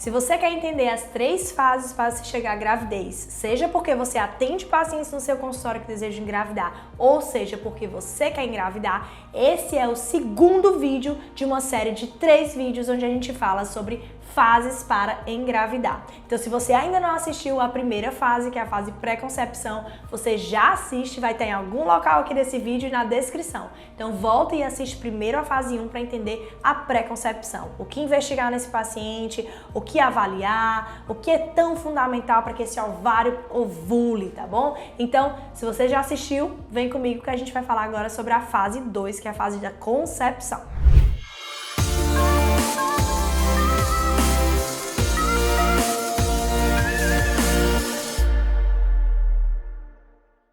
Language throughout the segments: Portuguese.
Se você quer entender as 3 fases para se chegar à gravidez, seja porque você atende pacientes no seu consultório que desejam engravidar, ou seja porque você quer engravidar, esse é o segundo vídeo de uma série de 3 vídeos onde a gente fala sobre fases para engravidar. Então, se você ainda não assistiu a primeira fase, que é a fase pré-concepção, você já assiste, vai ter em algum local aqui desse vídeo e na descrição. Então, volta e assiste primeiro a fase 1 para entender a pré-concepção. O que investigar nesse paciente, o que avaliar, o que é tão fundamental para que esse ovário ovule, tá bom? Então, se você já assistiu, vem comigo que a gente vai falar agora sobre a fase 2, que é a fase da concepção.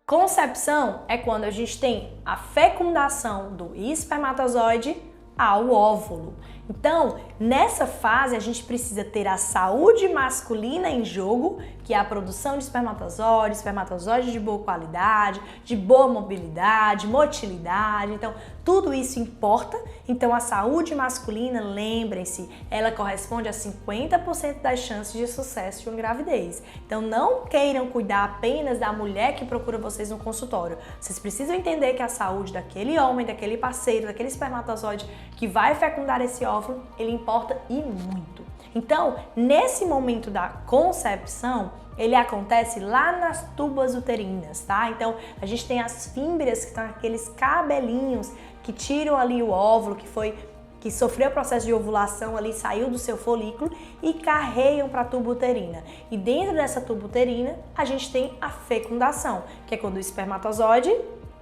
Concepção é quando a gente tem a fecundação do espermatozoide ao óvulo. Então, nessa fase, a gente precisa ter a saúde masculina em jogo, que é a produção de espermatozoide de boa qualidade, de boa mobilidade, motilidade. Então, tudo isso importa. Então, a saúde masculina, lembrem-se, ela corresponde a 50% das chances de sucesso de uma gravidez. Então, não queiram cuidar apenas da mulher que procura vocês no consultório. Vocês precisam entender que a saúde daquele homem, daquele parceiro, daquele espermatozoide que vai fecundar esse óvulo, ele importa e muito. Então, nesse momento da concepção, ele acontece lá nas tubas uterinas, tá? Então, a gente tem as fímbrias, que são aqueles cabelinhos que tiram ali o óvulo que sofreu o processo de ovulação ali, saiu do seu folículo e carregam para a tuba uterina. E dentro dessa tuba uterina, a gente tem a fecundação, que é quando o espermatozoide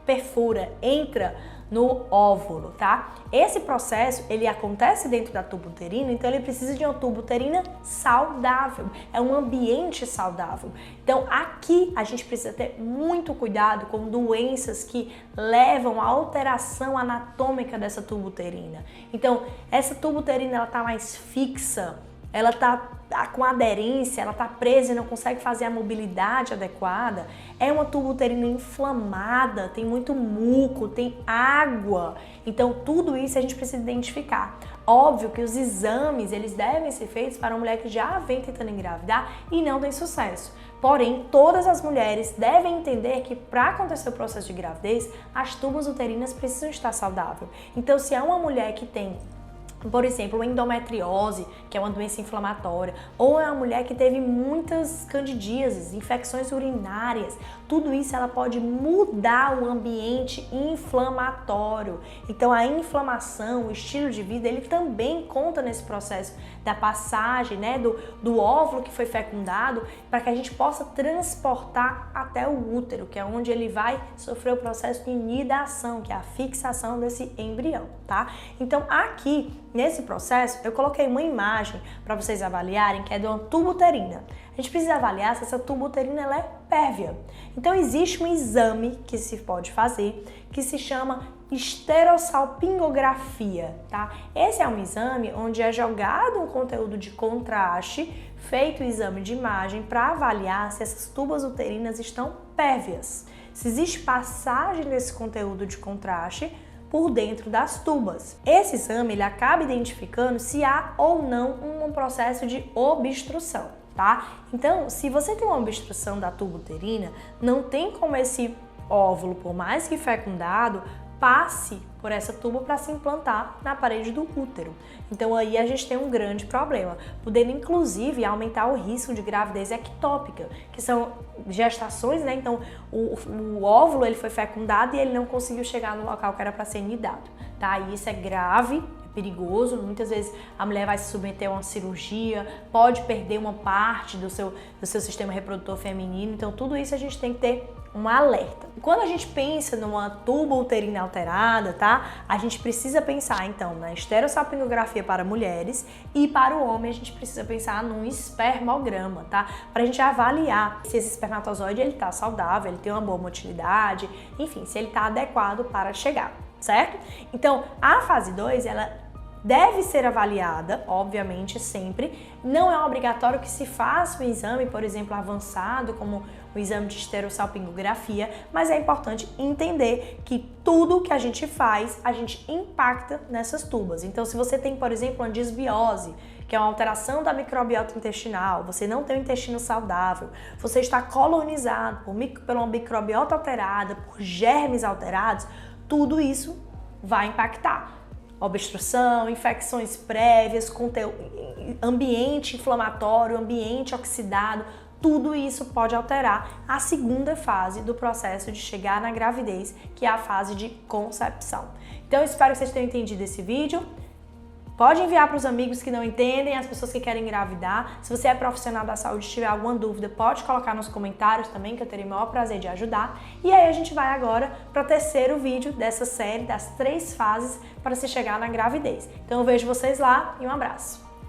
perfura, entra no óvulo, tá? Esse processo, ele acontece dentro da tuba uterina, então ele precisa de uma tuba uterina saudável, é um ambiente saudável. Então aqui a gente precisa ter muito cuidado com doenças que levam à alteração anatômica dessa tuba uterina. Então essa tuba uterina, ela tá mais fixa, ela tá com aderência, ela tá presa e não consegue fazer a mobilidade adequada, é uma tuba uterina inflamada, tem muito muco, tem água. Então tudo isso a gente precisa identificar. Óbvio que os exames, eles devem ser feitos para uma mulher que já vem tentando engravidar e não tem sucesso. Porém, todas as mulheres devem entender que para acontecer o processo de gravidez, as tubas uterinas precisam estar saudáveis. Então, se é uma mulher que tem, por exemplo, endometriose, que é uma doença inflamatória, ou é uma mulher que teve muitas candidíases, infecções urinárias, tudo isso ela pode mudar o ambiente inflamatório. Então a inflamação, o estilo de vida, ele também conta nesse processo da passagem, né, do óvulo que foi fecundado, para que a gente possa transportar até o útero, que é onde ele vai sofrer o processo de nidação, que é a fixação desse embrião, tá? Então aqui, nesse processo, eu coloquei uma imagem para vocês avaliarem, que é de uma tuba uterina. A gente precisa avaliar se essa tuba uterina ela é pérvia. Então existe um exame que se pode fazer que se chama esterossalpingografia, tá? Esse é um exame onde é jogado um conteúdo de contraste, feito o exame de imagem para avaliar se essas tubas uterinas estão pérvias. Se existe passagem desse conteúdo de contraste por dentro das tubas. Esse exame ele acaba identificando se há ou não um processo de obstrução, tá? Então, se você tem uma obstrução da tuba uterina, não tem como esse óvulo, por mais que fecundado, passe por essa tuba para se implantar na parede do útero. Então aí a gente tem um grande problema, podendo inclusive aumentar o risco de gravidez ectópica, que são gestações, né? Então o óvulo ele foi fecundado e ele não conseguiu chegar no local que era para ser nidado, tá? E isso é grave, perigoso, muitas vezes a mulher vai se submeter a uma cirurgia, pode perder uma parte do seu sistema reprodutor feminino, então tudo isso a gente tem que ter um alerta. Quando a gente pensa numa tuba uterina alterada, tá? A gente precisa pensar então na esterossalpingografia para mulheres e para o homem a gente precisa pensar num espermograma, tá? Para a gente avaliar se esse espermatozoide ele tá saudável, ele tem uma boa motilidade, enfim, se ele tá adequado para chegar, certo? Então, a fase 2, ela deve ser avaliada, obviamente, sempre. Não é obrigatório que se faça um exame, por exemplo, avançado, como o exame de esterossalpingografia, mas é importante entender que tudo que a gente faz, a gente impacta nessas tubas. Então, se você tem, por exemplo, uma disbiose, que é uma alteração da microbiota intestinal, você não tem um intestino saudável, você está colonizado por uma microbiota alterada, por germes alterados, tudo isso vai impactar. Obstrução, infecções prévias, ambiente inflamatório, ambiente oxidado, tudo isso pode alterar a segunda fase do processo de chegar na gravidez, que é a fase de concepção. Então, eu espero que vocês tenham entendido esse vídeo. Pode enviar para os amigos que não entendem, as pessoas que querem engravidar. Se você é profissional da saúde e tiver alguma dúvida, pode colocar nos comentários também, que eu terei o maior prazer de ajudar. E aí a gente vai agora para o terceiro vídeo dessa série das 3 fases para se chegar na gravidez. Então eu vejo vocês lá e um abraço!